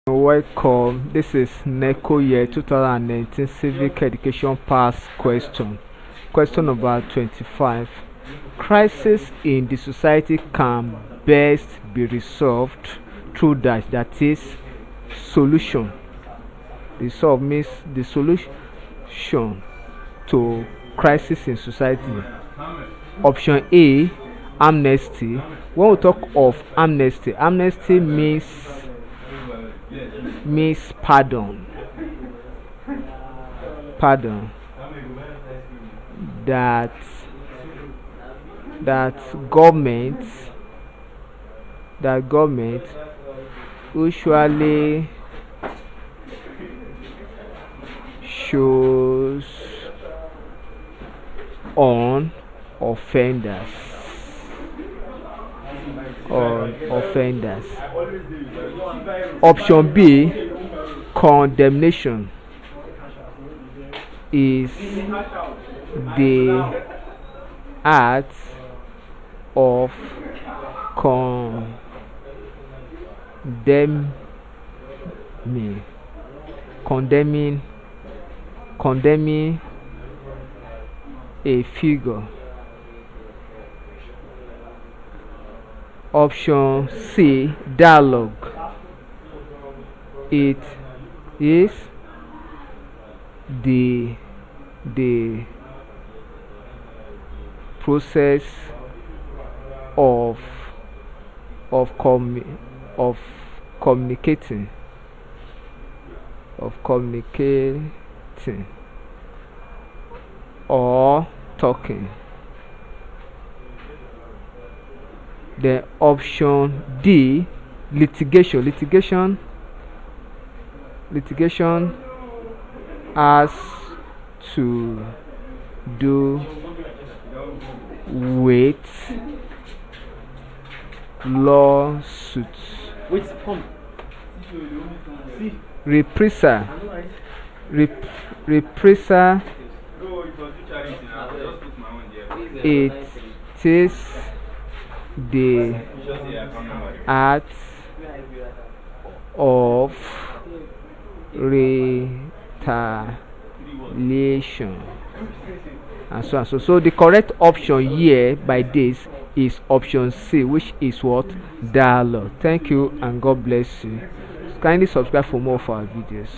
Welcome, this is Neco year 2019 Civic Education Pass question. Question number 25. Crisis in the society can best be resolved through that is solution. Resolve means the solution to crisis in society. Option A, amnesty. When we talk of amnesty, amnesty means pardon that that government usually shows on offenders Option B, condemnation, is the act of condemning a figure. Option C, dialogue, it is the process of communicating or talking. The option D, litigation has to do with lawsuits, reprisal, it is the act of retaliation, and so on. So the correct option here by this is option C, which is what? Dialogue. Thank you and God bless you. Kindly subscribe for more of our videos.